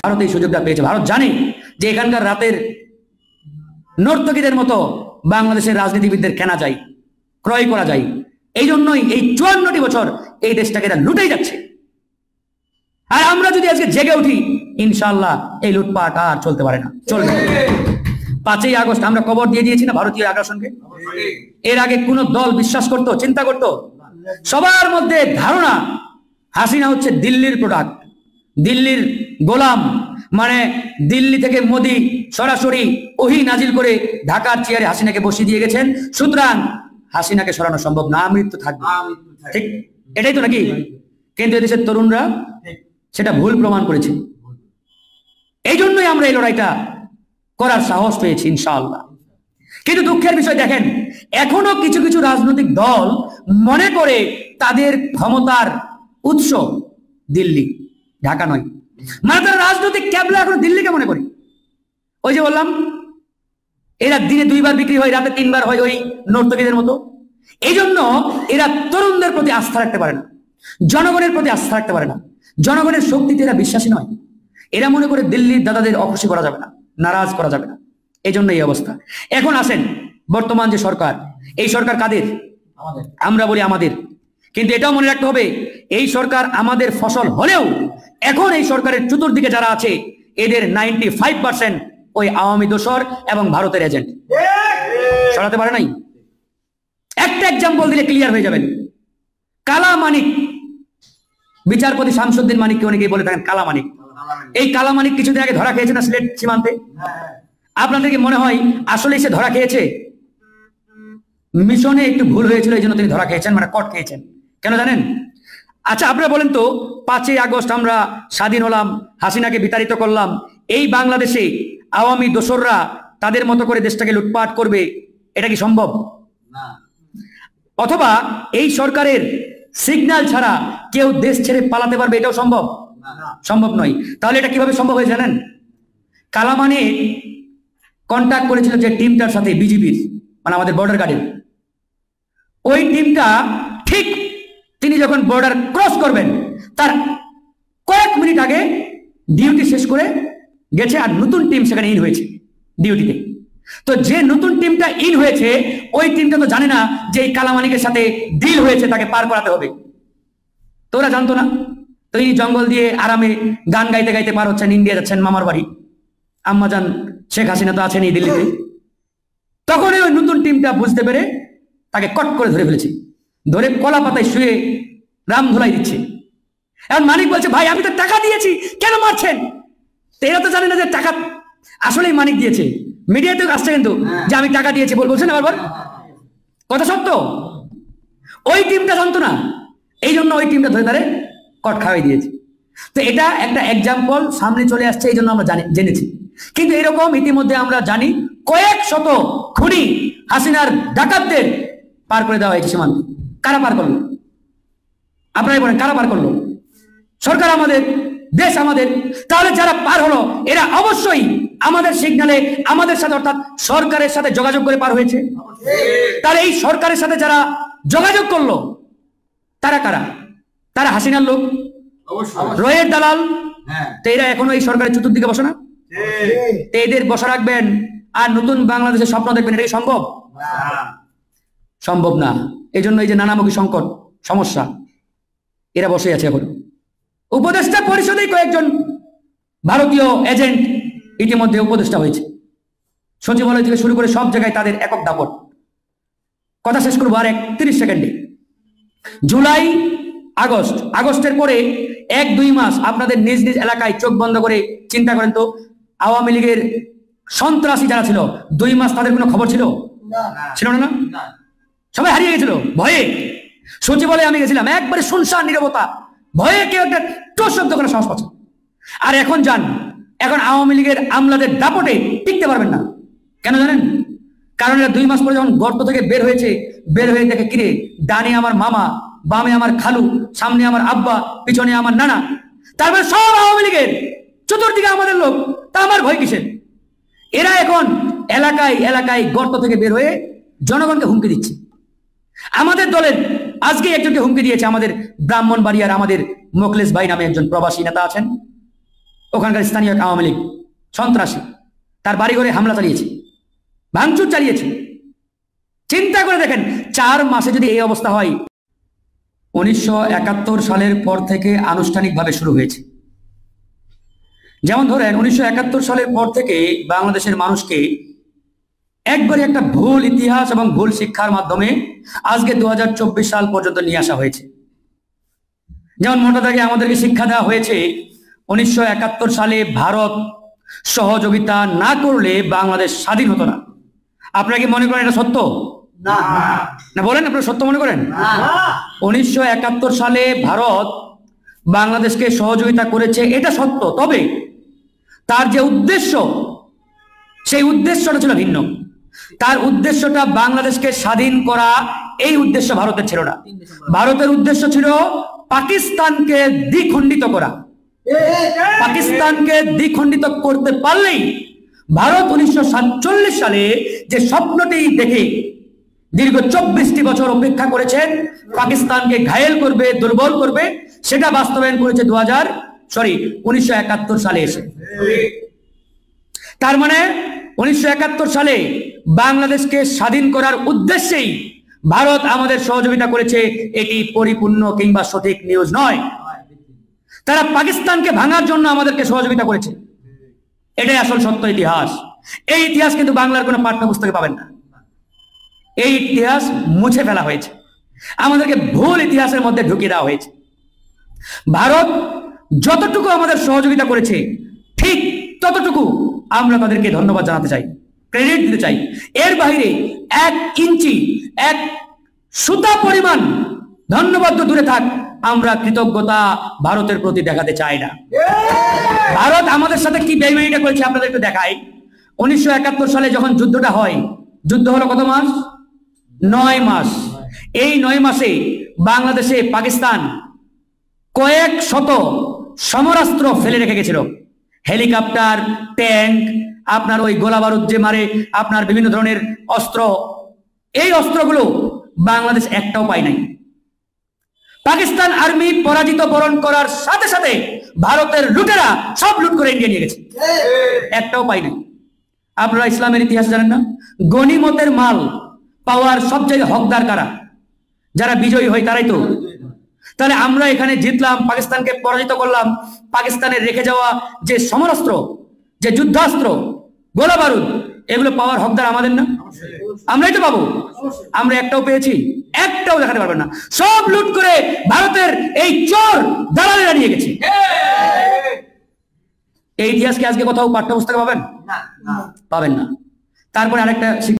ভারত এই সুযোগটা পেয়েছে। ভারত জানে যে এখানকার রাতের নর্তকীদের মতো বাংলাদেশের রাজনীতিবিদদের কেনা যায়, ক্রয় করা যায়। এই জন্যই এই 54টি বছর এই দেশটাকে এরা লুটেই যাচ্ছে। আর আমরা যদি আজকে জেগে উঠি, ইনশাআল্লাহ এই লুটপাট আর চলতে পারে না, চলবে। 5ই আগস্ট আমরা কবর দিয়ে দিয়েছি না ভারতীয় আগ্রাসনকে। এর আগে কোন দল বিশ্বাস করত, চিন্তা করত? সবার মধ্যে ধারণা হাসিনা হচ্ছে দিল্লির প্রোডাক্ট, দিল্লির গোলাম। মানে দিল্লি থেকে মোদি সরাসরি ওহি নাজিল করে ঢাকার চেয়ারে হাসিনাকে বসিয়ে দিয়ে গেছেন, সুতরাং হাসিনাকে সরানো সম্ভব না, মৃত্যু থাকবে। ঠিক এটাই তো নাকি? কিন্তু এদেশের তরুণরা সেটা ভুল প্রমাণ করেছে। এই জন্যই আমরা এই লড়াইটা করার সাহস পেয়েছি ইনশাআল্লাহ। কিন্তু দুঃখের বিষয় দেখেন, এখনো কিছু কিছু রাজনৈতিক দল মনে করে তাদের ক্ষমতার উৎস দিল্লি, ঢাকা নয়। মানে তারা রাজনৈতিক ক্যাবলা এখন দিল্লিকে মনে করে। ওই যে বললাম, এরা দিনে 2 বার বিক্রি হয়, রাতে 3 বার হয়, ওই নর্তকীদের মতো। এই জন্য এরা তরুণদের প্রতি আস্থা রাখতে পারে না, জনগণের প্রতি আস্থা রাখতে পারে না, জনগণের শক্তিতে এরা বিশ্বাসী নয়। এরা মনে করে দিল্লির দাদাদের অখুশি করা যাবে না, নারাজ করা যাবে না। এই জন্য এই অবস্থা। এখন আসেন, বর্তমান যে সরকার, এই সরকার কাদের? আমরা বলি আমাদের। কিন্তু এটাও মনে রাখতে হবে, এই সরকার আমাদের ফসল হলেও এখন এই সরকারের চতুর্দিকে যারা আছে এদের 95% ওই আওয়ামী দোসর এবং ভারতের এজেন্ট। সরাতে পারে নাই। একটা এক্সাম্পল দিলে ক্লিয়ার হয়ে যাবেন। কালা মানিক, বিচারপতি শামসুদ্দিন মানিককে অনেকেই বলে থাকেন কালা মানিক। এই কালা মানিক কিছুদিন আগে ধরা খেয়েছে না সিলেট সীমান্তে? আপনাদের কি মনে হয় আসলে সে ধরা খেয়েছে? মিশনে একটু ভুল হয়েছিল, এই জন্য তিনি ধরা খেয়েছেন, মানে কট খেয়েছেন। কেন জানেন? আচ্ছা আপনারা বলেন তো, 5ই আগস্ট আমরা স্বাধীন হলাম, হাসিনাকে বিতাড়িত করলাম, এই বাংলাদেশে আওয়ামী দোসররা তাদের মতো করে দেশটাকে লুটপাট করবে, এটা কি সম্ভব? অথবা এই সরকারের সিগন্যাল ছাড়া কেউ দেশ ছেড়ে পালাতে পারবে, এটাও সম্ভব? সম্ভব নয়। তাহলে এটা কিভাবে সম্ভব হয় জানেন? কালামানি কন্ট্যাক্ট করেছিল যে টিমটার সাথে, বিজিবির, মানে আমাদের বর্ডার গার্ডের ওই টিমটা, ঠিক তিনি যখন বর্ডার ক্রস করবেন তার কয়েক মিনিট আগে ডিউটি শেষ করে গেছে, আর নতুন টিম সেখানে ইন হয়েছে ডিউটিতে। তো যে নতুন টিমটা ইন হয়েছে, ওই টিমটা তো জানে না যে এই কালামানিকের সাথে ডিল হয়েছে, তাকে পার করাতে হবে। তো ওরা জানতো না। তো এই জঙ্গল দিয়ে আরামে গান গাইতে গাইতে পার হচ্ছেন, ইন্ডিয়া যাচ্ছেন মামার বাড়ি। আম্মাজান শেখ হাসিনা তো আছেন এই দিল্লিতে। তখন ওই নতুন টিমটা বুঝতে পেরে তাকে কট করে ধরে ফেলেছে, ধরে কলা পাতায় শুয়ে রাম ধুলাই দিচ্ছে। এখন মানিক বলছে, ভাই আমি তো টাকা দিয়েছি, কেন মারছেন? তো এরা তো জানে না যে টাকা আসলেই মানিক দিয়েছে। মিডিয়াতে আসছে কিন্তু যে আমি টাকা দিয়েছি বলছেন আবার, কথা সত্য। ওই টিমটা জানতো না, এই জন্য ওই টিমটা ধরে ধরে কট খাওয়াই দিয়েছে। তো এটা একটা এক্সাম্পল সামনে চলে আসছে, এই জন্য আমরা জেনেছি। কিন্তু এরকম ইতিমধ্যে আমরা জানি কয়েক শত খুনি হাসিনার ডাকাতদের পার করে দেওয়া হয়েছে সীমান্ত। কারা পার করলো? আপনারাই বলেন, কারা পার করলো? সরকার আমাদের, দেশ আমাদের। তাহলে যারা পার হলো এরা অবশ্যই আমাদের সিগন্যালে, আমাদের সাথে অর্থাৎ সরকারের সাথে যোগাযোগ করে পার হয়েছে। তাহলে এই সরকারের সাথে যারা যোগাযোগ করলো তারা কারা? তারা হাসিনার লোক, রয়ের দালাল। তো এরা এখনো এই সরকারের চতুর্দিকে বসে না? তো এদের বসা রাখবেন আর নতুন বাংলাদেশের স্বপ্ন দেখবেন, এটা কি সম্ভব? সম্ভব না। এই জন্য এই যে নানামুখী সংকট, সমস্যা, এরা বসে আছে। এখন উপদেষ্টা পরিষদে কয়েকজন ভারতীয় এজেন্ট ইতিমধ্যে উপদেষ্টা হয়েছে। সচিবালয় থেকে শুরু করে সব জায়গায় তাদের একক দাপট। কথা শেষ করবো আর 31 সেকেন্ডে। জুলাই, আগস্ট, আগস্টের পরে 1-2 মাস আপনাদের নিজ নিজ এলাকায় চোখ বন্ধ করে চিন্তা করেন তো, আওয়ামী লীগের সন্ত্রাসী যারা ছিল 2 মাস তাদের কোনো খবর ছিল? ছিল না? সবাই হারিয়ে গেছিল ভয়ে। সচিবালয়ে আমি গেছিলাম, একবারে শুনশান নীরবতা, ভয়ে কেউ একটা টোস শব্দ করে সাহস পাচ্ছে। আর এখন যান, এখন আওয়ামী লীগের আমলাদের দাপটে টিকতে পারবেন না। কেন জানেন? কারণ এরা 2 মাস পরে যখন গর্ত থেকে বের হয়েছে, বের হয়ে দেখে কিরে, ডানে আমার মামা, বামে আমার খালু, সামনে আমার আব্বা, পিছনে আমার নানা, তারপরে সব আওয়ামী লীগের, চতুর্দিকে আমাদের লোক, তা আমার ভয় কিসের? এরা এখন এলাকায় এলাকায় গর্ত থেকে বের হয়ে জনগণকে হুমকি দিচ্ছে। আমাদের দলের আজকে একজনকে হুমকি দিয়েছে, আমাদের ব্রাহ্মণবাড়িয়ার আমাদের মোখলেস ভাই নামে একজন প্রবাসী নেতা আছেন। ওখানকার স্থানীয় আওয়ামী লীগ সন্ত্রাসী তার বাড়িঘরে হামলা চালিয়েছে, ভাঙচুর চালিয়েছে। চিন্তা করে দেখেন 4 মাসে যদি এই অবস্থা হয়। 1971 সালের পর থেকে আনুষ্ঠানিকভাবে শুরু হয়েছে। যেমন ধরেন 1971 সালের পর থেকে বাংলাদেশের মানুষকে একবারে একটা ভুল ইতিহাস এবং ভুল শিক্ষার মাধ্যমে আজকে 2024 সাল পর্যন্ত নিয়ে আসা হয়েছে। যেমন মোটা দাগে আমাদেরকে শিক্ষা দেওয়া হয়েছে 1971 সালে ভারত সহযোগিতা না করলে বাংলাদেশ স্বাধীন হতো না। আপনারা কি মনে করেন এটা সত্য? না বলেন, আপনারা সত্য মনে করেন? 1971 সালে ভারত বাংলাদেশকে সহযোগিতা করেছে, এটা সত্য। তবে তার যে উদ্দেশ্য, সেই উদ্দেশ্যটা ছিল ভিন্ন। তার উদ্দেশ্যটা বাংলাদেশকে স্বাধীন করা, এই উদ্দেশ্য ভারতের ছিল না। ভারতের উদ্দেশ্য ছিল পাকিস্তানকে দ্বিখণ্ডিত করা। পাকিস্তানকে দ্বিখণ্ডিত করতে পারলেই ভারত 1947 সালে যে স্বপ্নটি দেখে দীর্ঘ 24টি বছর অপেক্ষা করেছেন পাকিস্তানকে ঘায়েল করবে, দুর্বল করবে, সেটা বাস্তবায়ন করেছে 1971 সালে এসে। তার মানে 1971 সালে বাংলাদেশকে স্বাধীন করার উদ্দেশ্যেই ভারত আমাদের সহযোগিতা করেছে, এটি পরিপূর্ণ কিংবা সঠিক নিউজ নয়। তারা পাকিস্তানকে ভাঙার জন্য আমাদেরকে সহযোগিতা করেছে, এটাই আসল সত্য ইতিহাস। এই ইতিহাস কিন্তু বাংলার কোনো পাঠ্যপুস্তকে পাবেন না। এই ইতিহাস মুছে ফেলা হয়েছে, আমাদেরকে ভুল ইতিহাসের মধ্যে ঢুকিয়ে দেওয়া হয়েছে। ভারত যতটুকু আমাদের সহযোগিতা করেছে ঠিক ততটুকু আমরা তাদেরকে ধন্যবাদ জানাতে চাই, ক্রেডিট দিতে চাই। এর বাইরে 1 ইঞ্চি 1 সুতা পরিমাণ ধন্যবাদ তো দূরে থাক, আমরা কৃতজ্ঞতা ভারতের প্রতি দেখাতে চাই না। ভারত আমাদের সাথে কি বেইমানিটা করেছে আপনাদের একটু দেখাই। 1971 সালে যখন যুদ্ধটা হয়, যুদ্ধ হলো কত মাস? 9 মাস। এই 9 মাসে বাংলাদেশে পাকিস্তান কয়েক শত সমরাস্ত্র ফেলে রেখে গেছিল, হেলিকপ্টার, ট্যাঙ্ক, আপনার ওই গোলা বারুদ যে মারে, আপনার বিভিন্ন ধরনের অস্ত্র। এই অস্ত্রগুলো বাংলাদেশ একটাও পায় নাই। পাকিস্তান আর্মি পরাজিত বরণ করার সাথে সাথে ভারতের লুটেরা সব লুট করে ইন্ডিয়া নিয়ে গেছে, একটাও পায় নাই। আপনারা ইসলামের ইতিহাস জানেন না? গনিমতের মাল পাওয়ার সবচেয়ে হকদার কারা? যারা বিজয়ী হয় তারাই তো। তাহলে আমরা এখানে জিতলাম, পাকিস্তানকে পরাজিত করলাম, পাকিস্তানের রেখে যাওয়া যে সমরাস্ত্র, যে যুদ্ধাস্ত্র, গোলা বারুদ, এগুলো পাওয়ার হকদার আমাদের না? আমরাই তো পাবো। আমরা একটাও পেয়েছি? একটাও দেখাতে পারবেন না। সব লুট করে ভারতের এই চোর দালালেরা নিয়ে গেছে। এই ইতিহাসকে আজকে কোথাও পাঠ্যপুস্তকে পাবেন? পাবেন না। তারপরে আরেকটা